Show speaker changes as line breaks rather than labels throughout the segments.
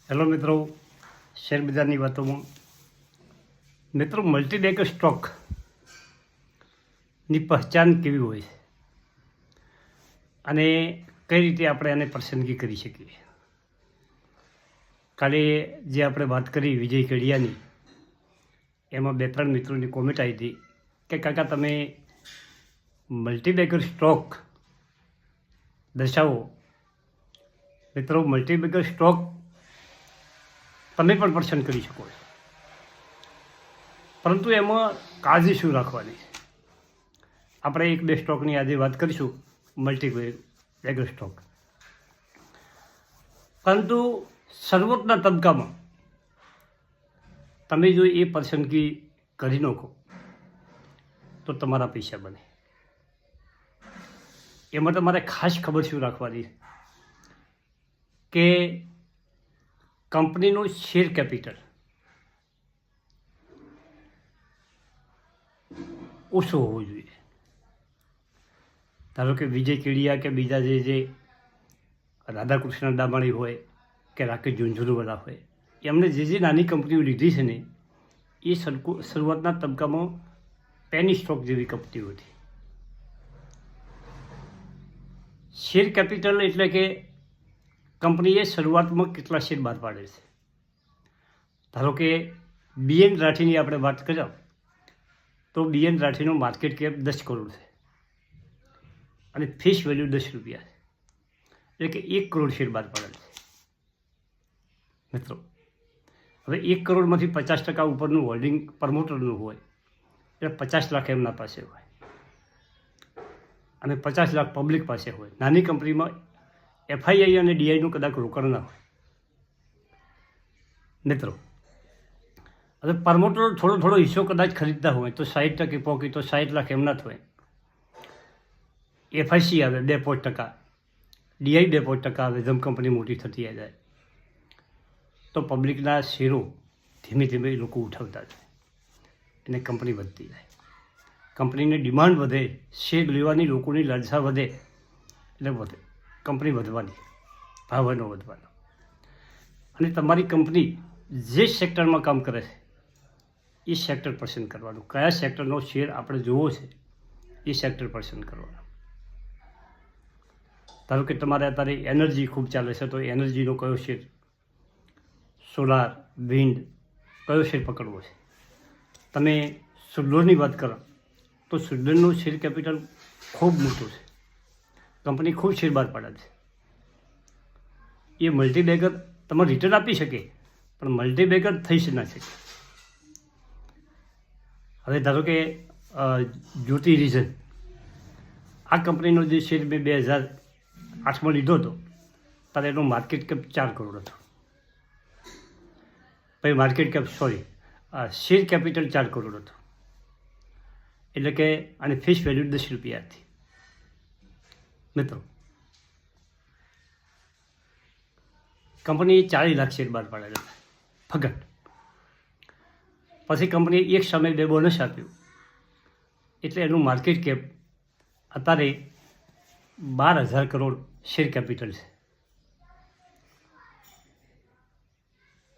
Hello મિત્રો, share બજારની વાતોમાં મિત્રો મલ્ટીબેગર સ્ટોકની પહેચાન કેવી હોય છે અને કઈ રીતે આપણે આને પસંદગી કરી શકીએ. કાલે જે આપણે વાત કરી વિજય કેડિયાની, એમાં 2-3 મિત્રોની કોમેન્ટ આવી હતી કે કાકા તમે મલ્ટીબેગર સ્ટોક દર્શાવો. મિત્રો, મલ્ટીબેગર સ્ટોક તમે પણ પસંદ કરી શકો છો, પરંતુ એમાં કાળજી શું રાખવાની છે. આપણે 1-2 સ્ટોકની આજે વાત કરીશું, મલ્ટીબેગર સ્ટોક. પરંતુ શરૂઆતના તબક્કામાં તમે જો એ પસંદગી કરી નાખો તો તમારા પૈસા બને. એમાં તમારે ખાસ ખબર શું રાખવાની કે કંપનીનું શેર કેપિટલ ઓછું હોવું જોઈએ. ધારો કે વિજય કેડિયા કે બીજા જે રાધાકૃષ્ણ દામાણી હોય કે રાકેશ ઝુંઝુનવાલા હોય, એમણે જે નાની કંપનીઓ લીધી છે ને, એ શરૂઆતના તબક્કામાં પેની સ્ટોક જેવી કંપનીઓ હતી. શેર કેપિટલ એટલે કે કંપનીએ શરૂઆતમાં કેટલા શેર બહાર પાડે છે. ધારો કે BN રાઠીની આપણે વાત કરીએ તો BN રાઠીનું માર્કેટ કેપ 10 કરોડ છે અને ફેસ વેલ્યુ 10 રૂપિયા છે, એટલે કે 1 કરોડ શેર બહાર પાડેલ છે. મિત્રો, હવે 1 કરોડમાંથી 50% ઉપરનું હોલ્ડિંગ પ્રમોટરનું હોય એટલે 50 લાખ એમના પાસે હોય અને 50 લાખ પબ્લિક પાસે હોય. નાની કંપનીમાં FII અને DIનું કદાચ રોકાણ ના હોય. મિત્રો, હવે પ્રમોટર થોડો હિસ્સો કદાચ ખરીદતા હોય તો 60% પોકી તો 60 લાખ એમના જ હોય. FIC આવે 2.5%, DI 2.5% આવે. જેમ કંપની મોટી થતી જાય તો પબ્લિકના શેરો ધીમે ધીમે એ લોકો ઉઠાવતા જાય અને કંપની વધતી જાય. કંપનીની ડિમાન્ડ વધે, શેર લેવાની લોકોની લાલસા વધે એટલે વધે કંપની વધવાની, ભાવ એનો વધવાનો. અને તમારી કંપની જે સેક્ટરમાં કામ કરે છે એ સેક્ટર પસંદ કરવાનું. કયા સેક્ટરનો શેર આપણે જોવો છે એ સેક્ટર પસંદ કરવાનો. ધારો કે તમારે અત્યારે એનર્જી ખૂબ ચાલે છે તો એનર્જીનો કયો શેર, સોલાર, વિન્ડ, કયો શેર પકડવો છે. તમે સુડલોની વાત કરો તો સુડલનું શેર કેપિટલ ખૂબ મોટું છે, કંપની ખૂબ શેર બહાર પાડે છે. એ મલ્ટીબેગર તમારે રિટર્ન આપી શકે પણ મલ્ટીબેગર થઈ જ ના શકે. હવે ધારો કે જ્યોતિ રીઝન, આ કંપનીનો જે શેર મેં 2008માં લીધો હતો ત્યારે એનો માર્કેટ કેપ 4 કરોડ હતો. પછી શેર કેપિટલ 4 કરોડ હતો, એટલે કે આની ફેસ વેલ્યુ 10 રૂપિયા હતી. મિત્રો, કંપનીએ 40 લાખ શેર બહાર પાડેલા ફગત. પછી કંપનીએ એક સમય 2 બોનસ આપ્યું એટલે એનું માર્કેટ કેપ અત્યારે 12,000 કરોડ શેર કેપિટલ છે,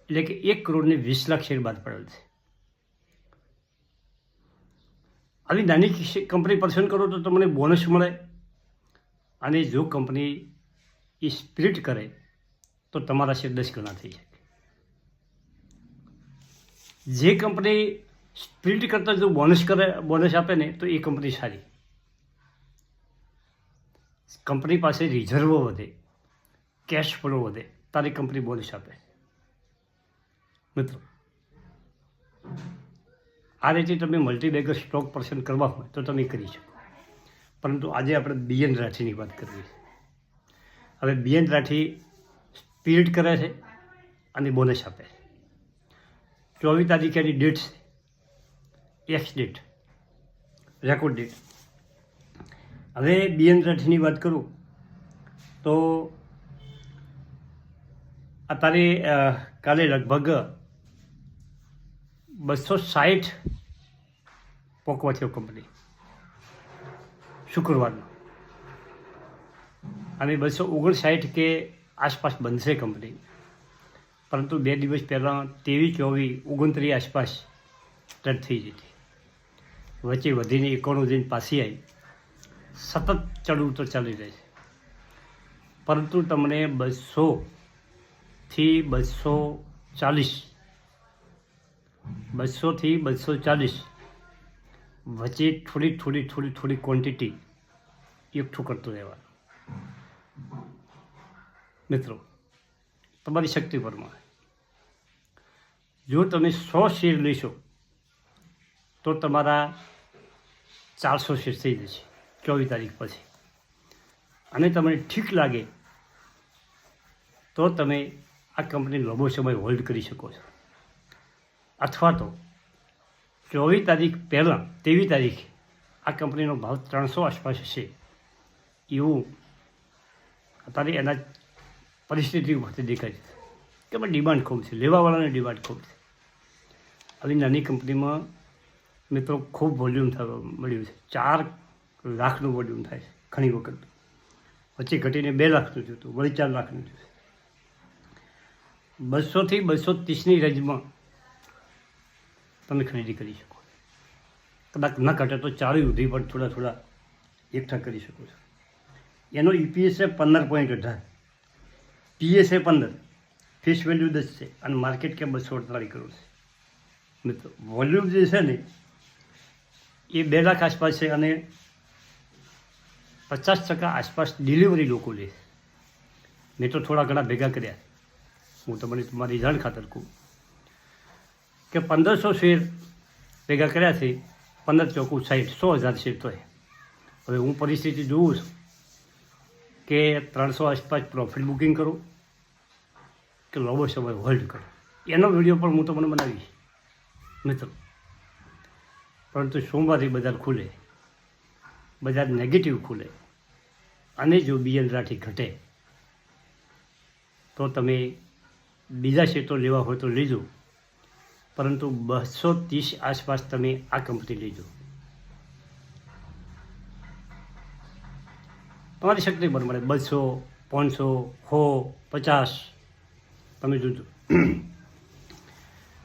એટલે કે 1 કરોડ ને 20 લાખ શેર બહાર પડેલ છે. આવી નાની કંપની પસંદ કરો તો તમને બોનસ મળે અને જો કંપની એ સ્પ્લિટ કરે તો તમારા શેર 10 ગણા થઈ શકે. જે કંપની સ્પ્લિટ કરતાં જો બોનસ આપે ને તો એ કંપની સારી. કંપની પાસે રિઝર્વો વધે, કેશ ફ્લો વધે, તારી કંપની બોનસ આપે. મિત્રો, આ રીતે તમે મલ્ટીબેગર સ્ટોક પસંદ કરવા હોય તો તમે કરી શકો. પરંતુ આજે આપણે BN રાઠીની વાત કરવી છે. હવે BN રાઠી સ્પ્લિટ કરે છે અને બોનસ આપે છે. 24 તારીખેની ડેટ છે, એક્સ ડેટ, રેકોર્ડ ડેટ. હવે BN રાઠીની વાત કરું તો અત્યારે કાલે લગભગ 260 પોકવા થયો કંપની શુક્રવારનો, અને 259 કે આસપાસ બનશે કંપની. પરંતુ 2 દિવસ પહેલાં 23, 24, 29 આસપાસ રદ થઈ જતી. વચ્ચે વધીને 91 જઈને પાછી આવી. સતત ચડ ઉતર ચાલી રહે છે. પરંતુ તમને 200 થી 240 વચ્ચે થોડી ક્વોન્ટિટી એકઠું કરતું રહેવાનું. મિત્રો, તમારી શક્તિ પ્રમાણે જો તમે 100 શેર લેશો તો તમારા 400 શેર થઈ જશે 24 તારીખ પછી. અને તમને ઠીક લાગે તો તમે આ કંપની લાંબો સમય હોલ્ડ કરી શકો છો. અથવા તો 24 તારીખ પહેલાં 23 તારીખે આ કંપનીનો ભાવ 300 આસપાસ હશે એવું અત્યારે એના પરિસ્થિતિ ઉપરથી દેખાય છે કે એમાં ડિમાન્ડ ખૂબ છે, લેવાવાળાની ડિમાન્ડ ખૂબ છે. આવી નાની કંપનીમાં મિત્રો ખૂબ વોલ્યુમ મળ્યું છે. 4 લાખનું વોલ્યુમ થાય છે ઘણી વખત. વચ્ચે ઘટીને 2 લાખનું જોતું, વળી 4 લાખનું જોતું. 200 થી 230ની રેન્જમાં તમે ખરીદી કરી શકો. કદાચ ન ઘટે તો 4 સુધી પણ થોડા એકઠા કરી શકો છો. એનો EPS છે 15.18, PS છે 15, ફેસ વેલ્યુ 10 છે અને માર્કેટ કેપ 248 કરોડ છે. મિત્રો, વોલ્યુમ જે છે ને એ 2 લાખ આસપાસ છે અને 50% આસપાસ ડિલિવરી લોકો લે. મેં તો થોડા ઘણા ભેગા કર્યા. હું તમને તમારી જાણ ખાતર કહું કે 1500 શેર ભેગા કર્યા છે. 15 ચોકું 60, 100,000 શેર તો. હવે હું પરિસ્થિતિ જોઉં છું કે 300 આસપાસ પ્રોફિટ બુકિંગ કરું કે લાંબો સમય હોલ્ડ કરો. એનો વિડીયો પણ હું તમને બનાવીશ મિત્રો. પરંતુ સોમવારથી બજાર ખુલે, બજાર નેગેટિવ ખુલે અને જો BL રાઠી ઘટે તો તમે બીજા શેર તો લેવા હોય તો લેજો, પરંતુ 230 આસપાસ તમે આ કંપની લેજો. તમારી શક્તિ પ્રમાણે 200, 500, 100, 50 તમે જોજો.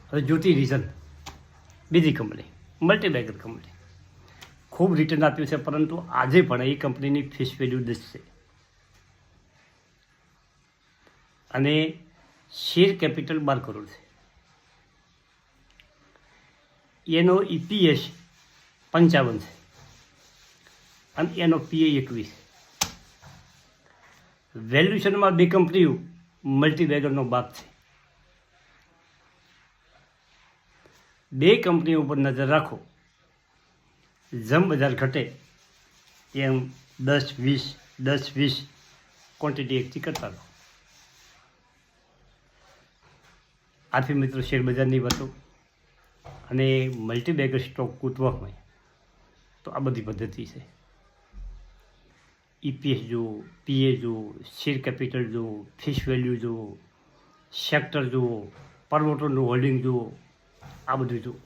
હવે જ્યોતિ રીઝન બીજી કંપની, મલ્ટીબેગર કંપની, ખૂબ રિટર્ન આપ્યું છે, પરંતુ આજે પણ એ કંપનીની ફેસ વેલ્યુ 10 છે અને શેર કેપિટલ 12 કરોડ છે. એનો EPS 55 છે અને એનો PE 21. વેલ્યુશનમાં 2 કંપનીઓ મલ્ટીબેગરનો બાપ છે. 2 કંપનીઓ ઉપર નજર રાખો. જેમ બજાર ઘટે એમ 10-20 ક્વોન્ટિટી એકઠી કરતા રહો. આથી મિત્રો શેર બજારની વાતો અને મલ્ટીબેગર સ્ટોક કૂટવા હોય તો આ બધી પદ્ધતિ છે. EPS જુઓ, PA જુઓ, શેર કેપિટલ જુઓ, ફેસ વેલ્યુ જુઓ, સેક્ટર જુઓ, પ્રમોટરનું હોલ્ડિંગ જુઓ, આ બધું જુઓ.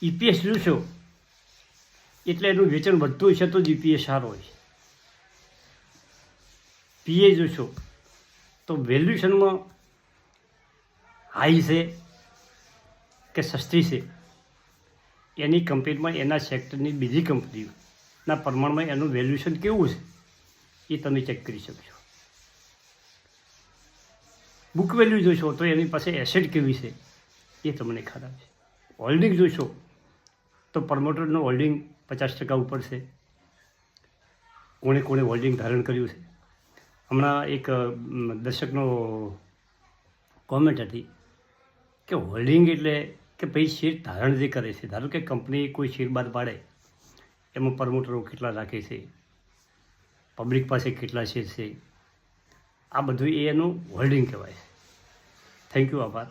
EPS જોશો એટલે એનું વેચાણ વધતું હશે તો જ EPS સારો હોય. PA જોશો તો વેલ્યુશનમાં હાઈ છે કે સસ્તી છે એની કમ્પેરમાં એના સેક્ટરની બીજી કંપનીઓના પ્રમાણમાં એનું વેલ્યુશન કેવું છે એ તમે ચેક કરી શકશો. બુક વેલ્યુ જોશો તો એની પાસે એસેટ કેવી છે એ તમને ખરાબ છે. હોલ્ડિંગ જોશો તો પ્રમોટરનું હોલ્ડિંગ 50% ઉપર છે. કોણે હોલ્ડિંગ ધારણ કર્યું છે. હમણાં એક દર્શકનો કોમેન્ટ હતી કે હોલ્ડિંગ એટલે કે ભાઈ શેર ધારણ જે કરે છે. ધારો કે કંપની કોઈ શેર બહાર પાડે એમાં પ્રમોટરો કેટલા રાખે છે, પબ્લિક પાસે કેટલા શેર છે, આ બધું એનું હોલ્ડિંગ કહેવાય છે. થેન્ક યુ, આભાર.